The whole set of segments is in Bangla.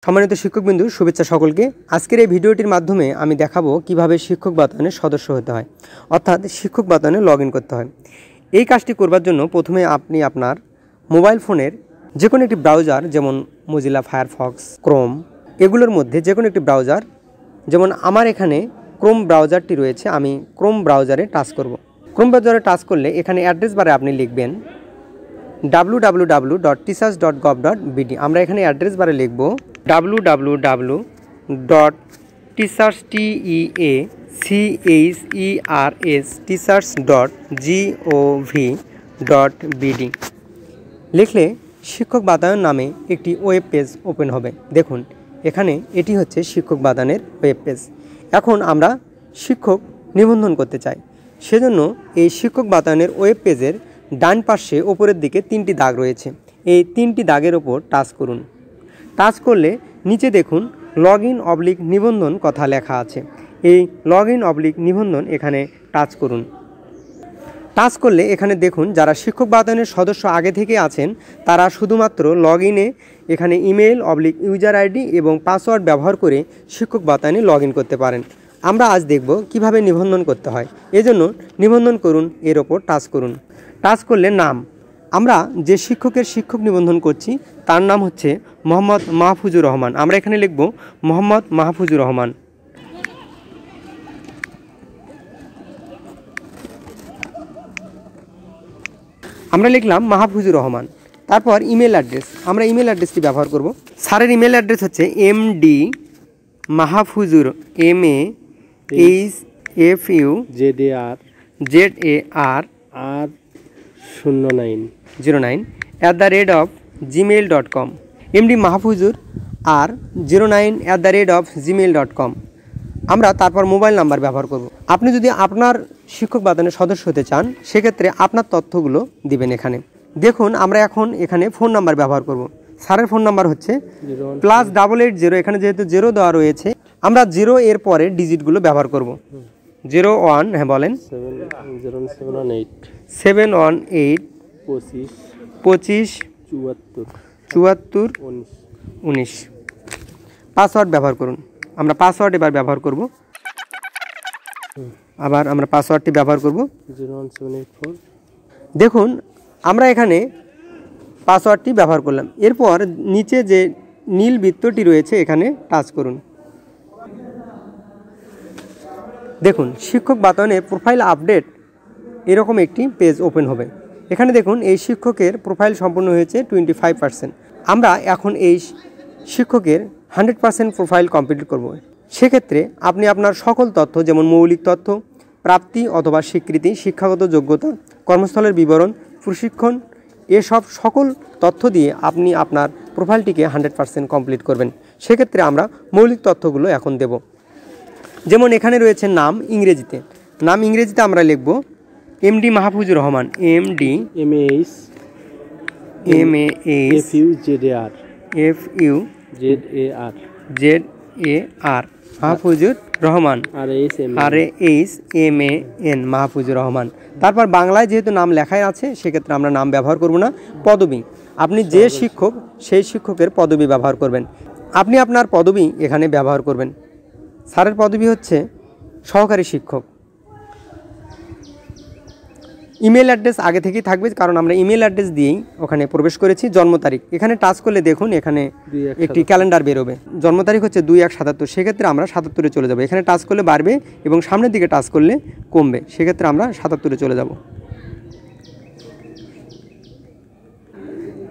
সম্মানিত শিক্ষকবৃন্দু, শুভেচ্ছা সকলকে। আজকের এই ভিডিওটির মাধ্যমে আমি দেখাবো কিভাবে শিক্ষক বাতায়নের সদস্য হতে হয়, অর্থাৎ শিক্ষক বাতায়নে লগ ইন করতে হয়। এই কাজটি করবার জন্য প্রথমে আপনি আপনার মোবাইল ফোনের যে কোনো একটি ব্রাউজার, যেমন মজিলা ফায়ারফক্স, ক্রোম, এগুলোর মধ্যে যে কোনো একটি ব্রাউজার, যেমন আমার এখানে ক্রোম ব্রাউজারটি রয়েছে, আমি ক্রোম ব্রাউজারে টাচ করব। ক্রোম ব্রাউজারে টাচ করলে এখানে অ্যাড্রেস বারে আপনি লিখবেন www.teachers.gov.bd। আমরা এখানে অ্যাড্রেস বারে লিখব www.teachers.gov.bd। লিখলে শিক্ষক বাতায়ন নামে একটি ওয়েব পেজ ওপেন হবে। দেখুন, এখানে এটি হচ্ছে শিক্ষক বাতায়নের ওয়েব পেজ। এখন আমরা শিক্ষক নিবন্ধন করতে চাই, সেজন্য এই শিক্ষক বাতায়নের ওয়েব পেজের ডান পাশে ওপরের দিকে তিনটি দাগ রয়েছে। এই তিনটি দাগের ওপর টাচ করুন। টাচ করলে নিচে দেখুন লগ ইন/নিবন্ধন কথা লেখা আছে। এই লগ ইন/নিবন্ধন এখানে টাচ করুন। টাচ করলে এখানে দেখুন, যারা শিক্ষক বাতায়নের সদস্য আগে থেকে আছেন তারা শুধুমাত্র লগ ইনে এখানে ইমেল/ইউজার আইডি এবং পাসওয়ার্ড ব্যবহার করে শিক্ষক বাতায়নে লগ ইন করতে পারেন। আমরা আজ দেখব কিভাবে নিবন্ধন করতে হয়। এজন্য নিবন্ধন করুন এর ওপর টাচ করুন। টাচ করলে নাম, আমরা যে শিক্ষকের শিক্ষক নিবন্ধন করছি তার নাম হচ্ছে মোহাম্মদ মাহফুজুর রহমান। আমরা এখানে লিখব মোহাম্মদ মাহফুজুর রহমান। আমরা লিখলাম মাহফুজুর রহমান। তারপর ইমেল অ্যাড্রেস, আমরা ইমেল অ্যাড্রেসটি ব্যবহার করব। স্যারের ইমেল অ্যাড্রেস হচ্ছে MD Mahfuzur MAHFUZUR09@gmail.com। MD Mahfuzur R09@gmail.com। আমরা তারপর মোবাইল নাম্বার ব্যবহার করব। আপনি যদি আপনার শিক্ষক বাতায়নের সদস্য হতে চান সেক্ষেত্রে আপনার তথ্যগুলো দিবেন এখানে। দেখুন, আমরা এখন এখানে ফোন নাম্বার ব্যবহার করব। স্যারের ফোন নাম্বার হচ্ছে +8880। এখানে যেহেতু 0 দেওয়া রয়েছে, আমরা 0 এর পরে ডিজিটগুলো ব্যবহার করব। 01, হ্যাঁ বলেন, 718 25 74 19। পাসওয়ার্ড ব্যবহার করুন। আমরা পাসওয়ার্ড এবার ব্যবহার করব। আবার আমরা পাসওয়ার্ডটি ব্যবহার করব 01784। দেখুন, আমরা এখানে পাসওয়ার্ডটি ব্যবহার করলাম। এরপর নিচে যে নীল বৃত্তটি রয়েছে এখানে টাচ করুন। দেখুন, শিক্ষক বাতায়নের প্রোফাইল আপডেট এরকম একটি পেজ ওপেন হবে। এখানে দেখুন, এই শিক্ষকের প্রোফাইল সম্পূর্ণ হয়েছে 25%। আমরা এখন এই শিক্ষকের 100% প্রোফাইল কমপ্লিট করব। সেক্ষেত্রে আপনি আপনার সকল তথ্য, যেমন মৌলিক তথ্য, প্রাপ্তি অথবা স্বীকৃতি, শিক্ষাগত যোগ্যতা, কর্মস্থলের বিবরণ, প্রশিক্ষণ, এসব সকল তথ্য দিয়ে আপনি আপনার প্রোফাইলটিকে 100% কমপ্লিট করবেন। সেক্ষেত্রে আমরা মৌলিক তথ্যগুলো এখন দেব। যেমন এখানে রয়েছে নাম, ইংরেজিতে আমরা লিখব MD Mahfuzur Rahman, MD MAHFUZAR Mahfuzur Rahman, RAHMAN Mahfuzur Rahman. তারপর বাংলায় যেহেতু নাম লেখাই আছে সেক্ষেত্রে আমরা নাম ব্যবহার করব না। পদবী, আপনি যে শিক্ষক সেই শিক্ষকের পদবী ব্যবহার করবেন। আপনি আপনার পদবী এখানে ব্যবহার করবেন। স্যারের পদবী হচ্ছে সহকারী শিক্ষক। ইমেল অ্যাড্রেস আগে থেকেই থাকবে, কারণ আমরা ইমেল অ্যাড্রেস দিয়েই ওখানে প্রবেশ করেছি। জন্ম তারিখ, এখানে টাচ করলে দেখুন এখানে একটি ক্যালেন্ডার বেরোবে। জন্ম তারিখ হচ্ছে 2177। সেক্ষেত্রে আমরা 77-এ চলে যাব। এখানে টাচ করলে বাড়বে এবং সামনের দিকে টাচ করলে কমবে। সেক্ষেত্রে আমরা 77-এ চলে যাব।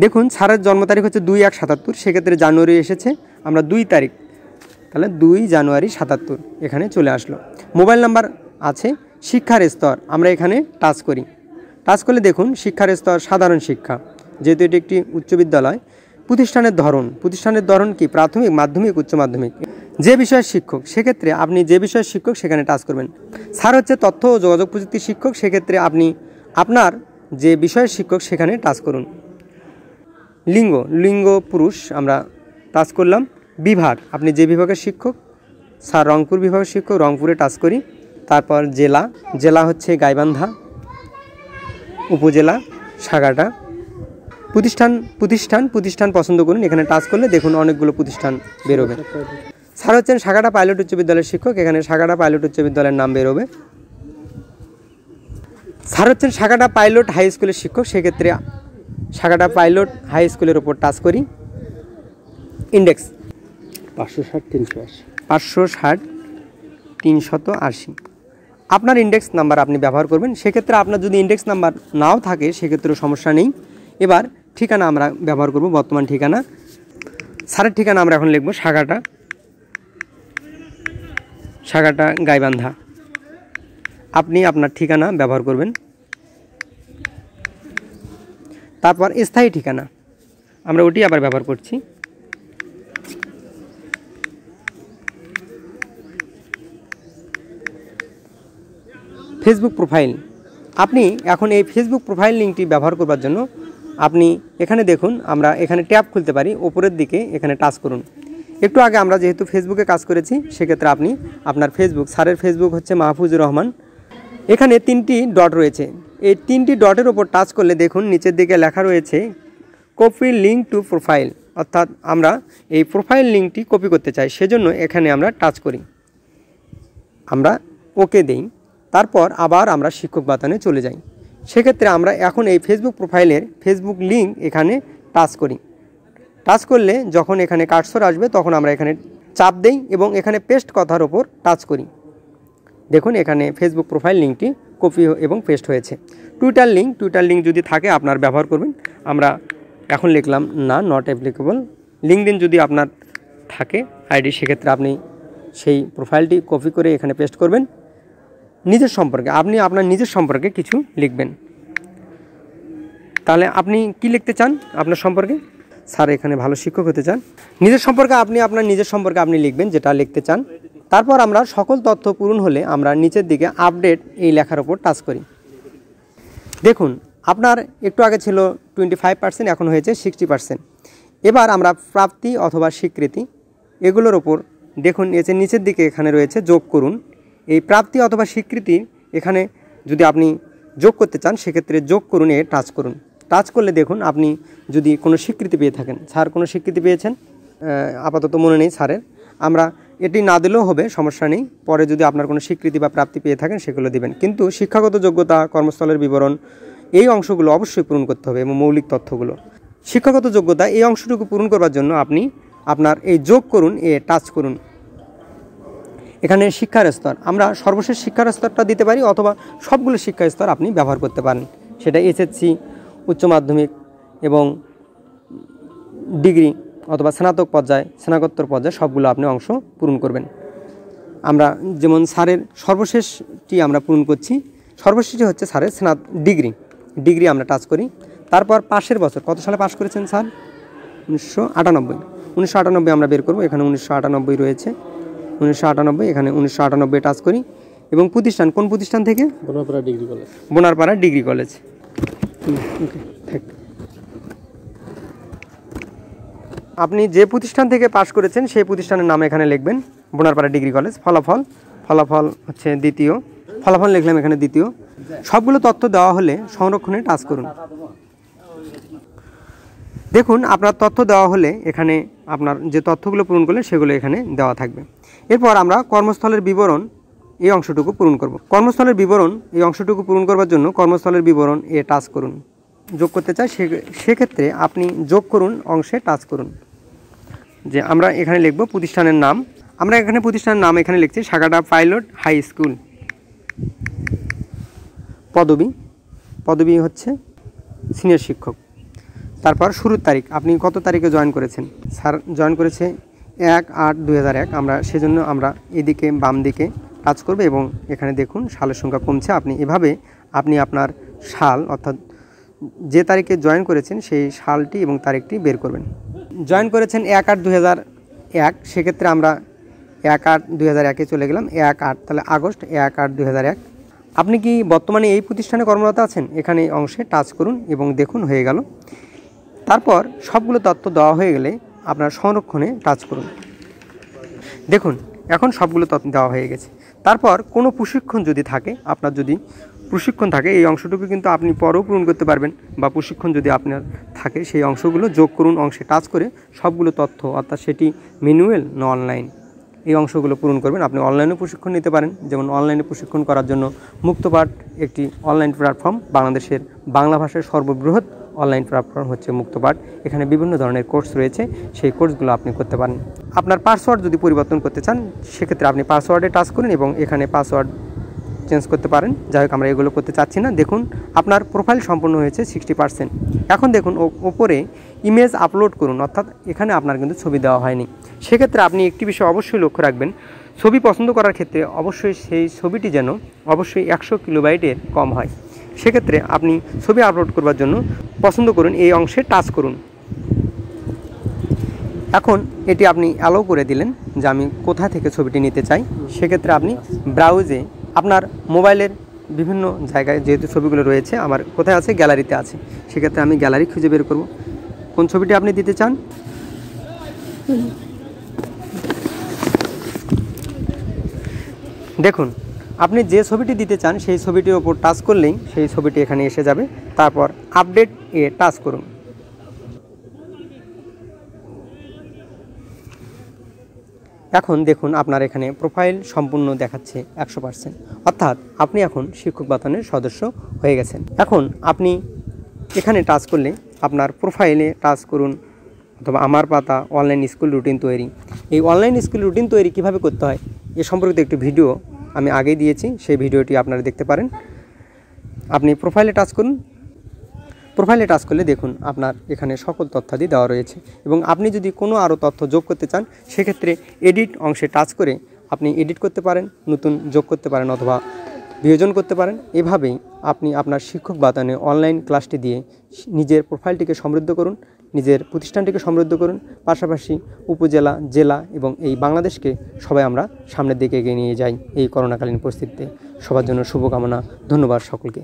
দেখুন, স্যারের জন্ম তারিখ হচ্ছে 2177। সেক্ষেত্রে জানুয়ারি এসেছে, আমরা 2 তারিখ, তাহলে 2 জানুয়ারি 77 এখানে চলে আসলো। মোবাইল নাম্বার আছে। শিক্ষার স্তর, আমরা এখানে টাচ করি। টাচ করলে দেখুন শিক্ষার স্তর সাধারণ শিক্ষা, যেহেতু এটি একটি উচ্চ বিদ্যালয়। প্রতিষ্ঠানের ধরন কি? প্রাথমিক, মাধ্যমিক, উচ্চ মাধ্যমিক। যে বিষয়ের শিক্ষক, সেক্ষেত্রে আপনি যে বিষয়ের শিক্ষক সেখানে টাচ করবেন। স্যার হচ্ছে তথ্য ও যোগাযোগ প্রযুক্তির শিক্ষক, সেক্ষেত্রে আপনি আপনার যে বিষয়ের শিক্ষক সেখানে টাচ করুন। লিঙ্গ পুরুষ, আমরা টাচ করলাম। বিভাগ, আপনি যে বিভাগের শিক্ষক। স্যার রংপুর বিভাগের শিক্ষক, রংপুরে টাচ করি। তারপর জেলা হচ্ছে গাইবান্ধা, উপজেলা সাগাটা, প্রতিষ্ঠান পছন্দ করুন। এখানে টাচ করলে দেখুন অনেকগুলো প্রতিষ্ঠান বেরোবে। স্যার হচ্ছেন সাগাটা পাইলট উচ্চ বিদ্যালয়ের শিক্ষক। এখানে সাগাটা পাইলট উচ্চ বিদ্যালয়ের নাম বেরোবে। স্যার হচ্ছেন সাগাটা পাইলট হাই স্কুলের শিক্ষক। সেক্ষেত্রে সাগাটা পাইলট হাই স্কুলের ওপর টাচ করি। ইন্ডেক্স 560-380। আপনার ইন্ডেক্স নাম্বার আপনি ব্যবহার করবেন। সেক্ষেত্রে আপনার যদি ইন্ডেক্স নাম্বার নাও থাকে সেক্ষেত্রেও সমস্যা নেই। এবার ঠিকানা আমরা ব্যবহার করব, বর্তমান ঠিকানা। স্যারের ঠিকানা আমরা এখন লিখব সাগাটা গাইবান্ধা। আপনি আপনার ঠিকানা ব্যবহার করবেন। তারপর স্থায়ী ঠিকানা আমরা ওটি আবার ব্যবহার করছি। ফেসবুক প্রোফাইল, আপনি এখন এই ফেসবুক প্রোফাইল লিঙ্কটি ব্যবহার করবার জন্য আপনি এখানে দেখুন, আমরা এখানে ট্যাব খুলতে পারি। ওপরের দিকে এখানে টাচ করুন। একটু আগে আমরা যেহেতু ফেসবুকে কাজ করেছি সেক্ষেত্রে আপনি আপনার ফেসবুক, স্যারের ফেসবুক হচ্ছে মাহফুজুর রহমান। এখানে 3টি ডট রয়েছে। এই 3টি ডটের ওপর টাচ করলে দেখুন নিচের দিকে লেখা রয়েছে কপি লিঙ্ক টু প্রোফাইল, অর্থাৎ আমরা এই প্রোফাইল লিঙ্কটি কপি করতে চাই, সেজন্য এখানে আমরা টাচ করি। আমরা ওকে দেই। তারপর আবার আমরা শিক্ষক বাতায়নে চলে যাই। সেক্ষেত্রে আমরা এখন এই ফেসবুক প্রোফাইলের ফেসবুক লিঙ্ক এখানে টাচ করি। টাচ করলে যখন এখানে কার্সর আসবে তখন আমরা এখানে চাপ দেই এবং এখানে পেস্ট কথার ওপর টাচ করি। দেখুন এখানে ফেসবুক প্রোফাইল লিঙ্কটি কপি এবং পেস্ট হয়েছে। টুইটার লিঙ্ক যদি থাকে আপনার ব্যবহার করবেন। আমরা এখন লিখলাম না, নট অ্যাপ্লিকেবল। লিঙ্কডিন যদি আপনার থাকে আইডি, সেক্ষেত্রে আপনি সেই প্রোফাইলটি কপি করে এখানে পেস্ট করবেন। নিজের সম্পর্কে আপনি আপনার নিজের সম্পর্কে কিছু লিখবেন। তাহলে আপনি কি লিখতে চান আপনার সম্পর্কে? স্যার এখানে ভালো শিক্ষক হতে চান। নিজের সম্পর্কে আপনি আপনার নিজের সম্পর্কে আপনি লিখবেন যেটা লিখতে চান। তারপর আমরা সকল তথ্য পূরণ হলে আমরা নিচের দিকে আপডেট এই লেখার ওপর টাচ করি। দেখুন আপনার একটু আগে ছিল 25%, এখন হয়েছে 60%। এবার আমরা প্রাপ্তি অথবা স্বীকৃতি এগুলোর ওপর দেখুন নিচের দিকে এখানে রয়েছে যোগ করুন। এই প্রাপ্তি অথবা স্বীকৃতি এখানে যদি আপনি যোগ করতে চান সেক্ষেত্রে যোগ করুন, টাচ করুন। টাচ করলে দেখুন আপনি যদি কোনো স্বীকৃতি পেয়ে থাকেন, স্যার কোনো স্বীকৃতি পেয়েছেন, আপাতত মনে নেই স্যারের, আমরা এটি না দিলেও হবে, সমস্যা নেই। পরে যদি আপনার কোনো স্বীকৃতি বা প্রাপ্তি পেয়ে থাকেন সেগুলো দিবেন। কিন্তু শিক্ষাগত যোগ্যতা, কর্মস্থলের বিবরণ এই অংশগুলো অবশ্যই পূরণ করতে হবে এবং মৌলিক তথ্যগুলো। শিক্ষাগত যোগ্যতা এই অংশটুকু পূরণ করবার জন্য আপনি আপনার এই যোগ করুন টাচ করুন। এখানে শিক্ষার স্তর, আমরা সর্বশেষ শিক্ষার স্তরটা দিতে পারি অথবা সবগুলো শিক্ষার স্তর আপনি ব্যবহার করতে পারেন। সেটা এসএসসি, উচ্চ মাধ্যমিক এবং ডিগ্রি অথবা স্নাতক পর্যায়ে, স্নাতকোত্তর পর্যায়ে সবগুলো আপনি অংশ পূরণ করবেন। আমরা যেমন স্যারের সর্বশেষটি আমরা পূরণ করছি। সর্বশেষটি হচ্ছে স্যারের ডিগ্রি আমরা টাচ করি। তারপর পাশের বছর কত সালে পাশ করেছেন স্যার? 1998 আমরা বের করব। এখানে 1998 রয়েছে, 1998, এখানে 1998 টাচ করি। এবং প্রতিষ্ঠান, কোন প্রতিষ্ঠান থেকে? Bonarpara degree college. আপনি যে প্রতিষ্ঠান থেকে পাশ করেছেন সেই প্রতিষ্ঠানের নাম এখানে লিখবেন, বোনারপাড়া ডিগ্রি কলেজ। ফলাফল হচ্ছে দ্বিতীয়, ফলাফল লিখলাম এখানে দ্বিতীয়। সবগুলো তথ্য দেওয়া হলে সংরক্ষণে টাচ করুন। দেখুন আপনার তথ্য দেওয়া হলে এখানে আপনার যে তথ্যগুলো পূরণ করলে সেগুলো এখানে দেওয়া থাকবে। এরপর আমরা কর্মস্থলের বিবরণ এই অংশটুকু পূরণ করব। কর্মস্থলের বিবরণ এই অংশটুকু পূরণ করবার জন্য কর্মস্থলের বিবরণ টাচ করুন। যোগ করতে চাই সেক্ষেত্রে আপনি যোগ করুন অংশে টাচ করুন। যে আমরা এখানে লিখব প্রতিষ্ঠানের নাম। আমরা এখানে প্রতিষ্ঠানের নাম এখানে লিখছি সাগাটা পাইলট হাই স্কুল। পদবী হচ্ছে সিনিয়র শিক্ষক। তারপর শুরুর তারিখ, আপনি কত তারিখে জয়েন করেছেন? স্যার জয়েন করেছে 1/8/2001। আমরা সেজন্য আমরা এদিকে বাম দিকে টাচ করব এবং এখানে দেখুন সালের সংখ্যা কমছে। এভাবে আপনি আপনার সাল অর্থাৎ যে তারিখে জয়েন করেছেন সেই সালটি এবং তারিখটি বের করবেন। জয়েন করেছেন 1/8/2001, সেক্ষেত্রে আমরা 1/8/2001-এ চলে গেলাম। 1/8 তাহলে আগস্ট 1/8/2001। আপনি কি বর্তমানে এই প্রতিষ্ঠানে কর্মরত আছেন? এখানে অংশে টাচ করুন এবং দেখুন হয়ে গেল। তারপর সবগুলো তথ্য দেওয়া হয়ে গেলে আপনার সংরক্ষণে টাচ করুন। দেখুন এখন সবগুলো তথ্য দেওয়া হয়ে গেছে। তারপর কোনো প্রশিক্ষণ যদি থাকে, আপনার যদি প্রশিক্ষণ থাকে এই অংশটুকু কিন্তু আপনি পরেও পূরণ করতে পারবেন, বা প্রশিক্ষণ যদি আপনার থাকে সেই অংশগুলো যোগ করুন, অংশে টাচ করে সবগুলো তথ্য, অর্থাৎ সেটি ম্যানুয়াল না অনলাইন, এই অংশগুলো পূরণ করবেন। আপনি অনলাইনে প্রশিক্ষণ নিতে পারেন, যেমন অনলাইনে প্রশিক্ষণ করার জন্য মুক্তপাঠ একটি অনলাইন প্ল্যাটফর্ম। বাংলাদেশের বাংলা ভাষার সর্ববৃহৎ অনলাইন প্ল্যাটফর্ম হচ্ছে মুক্তপাঠ। এখানে বিভিন্ন ধরনের কোর্স রয়েছে, সেই কোর্সগুলো আপনি করতে পারেন। আপনার পাসওয়ার্ড যদি পরিবর্তন করতে চান সেক্ষেত্রে আপনি পাসওয়ার্ডে টাচ করুন এবং এখানে পাসওয়ার্ড চেঞ্জ করতে পারেন। যাই হোক, আমরা এগুলো করতে চাচ্ছি না। দেখুন আপনার প্রোফাইল সম্পূর্ণ হয়েছে 60%। এখন দেখুন ওপরে ইমেজ আপলোড করুন, অর্থাৎ এখানে আপনার কিন্তু ছবি দেওয়া হয়নি। সেক্ষেত্রে আপনি একটি বিষয় অবশ্যই লক্ষ্য রাখবেন, ছবি পছন্দ করার ক্ষেত্রে অবশ্যই সেই ছবিটি যেন অবশ্যই 100 কিলোবাইটের কম হয়। সেক্ষেত্রে আপনি ছবি আপলোড করবার জন্য পছন্দ করুন, এই অংশে টাচ করুন। এখন এটি আপনি অ্যালাউ করে দিলেন যে আমি কোথা থেকে ছবিটি নিতে চাই। সেক্ষেত্রে আপনি ব্রাউজে আপনার মোবাইলের বিভিন্ন জায়গায় যেহেতু ছবিগুলো রয়েছে, আমার কোথায় আছে, গ্যালারিতে আছে, সেক্ষেত্রে আমি গ্যালারি খুঁজে বের করব কোন ছবিটি আপনি দিতে চান। দেখুন আপনি যে ছবিটি দিতে চান সেই ছবিটির ওপর টাচ করলেই সেই ছবিটি এখানে এসে যাবে। তারপর আপডেট এ টাচ করুন। এখন দেখুন আপনার এখানে প্রোফাইল সম্পূর্ণ দেখাচ্ছে 100%, অর্থাৎ আপনি এখন শিক্ষক বাতায়নের সদস্য হয়ে গেছেন। এখন আপনি এখানে টাচ করলে আপনার প্রোফাইলে টাচ করুন, অথবা আমার পাতা অনলাইন স্কুল রুটিন তৈরি। এই অনলাইন স্কুল রুটিন তৈরি কিভাবে করতে হয় এ সম্পর্কিত একটি ভিডিও আমি আগেই দিয়েছি, সেই ভিডিওটি আপনারা দেখতে পারেন। আপনি প্রোফাইলে টাচ করুন। প্রোফাইলে টাচ করলে দেখুন আপনার এখানে সকল তথ্যাদি দেওয়া রয়েছে, এবং আপনি যদি কোনো আরও তথ্য যোগ করতে চান সেক্ষেত্রে এডিট অংশে টাচ করে আপনি এডিট করতে পারেন, নতুন যোগ করতে পারেন অথবা বিয়োজন করতে পারেন। এভাবেই আপনি আপনার শিক্ষক বাতায়নে অনলাইন ক্লাসটি দিয়ে নিজের প্রোফাইলটিকে সমৃদ্ধ করুন, নিজের প্রতিষ্ঠানটিকে সমৃদ্ধ করুন, পাশাপাশি উপজেলা, জেলা এবং এই বাংলাদেশকে সবাই আমরা সামনের দিকে এগিয়ে নিয়ে যাই এই করোনাকালীন পরিস্থিতিতে। সবার জন্য শুভকামনা। ধন্যবাদ সকলকে।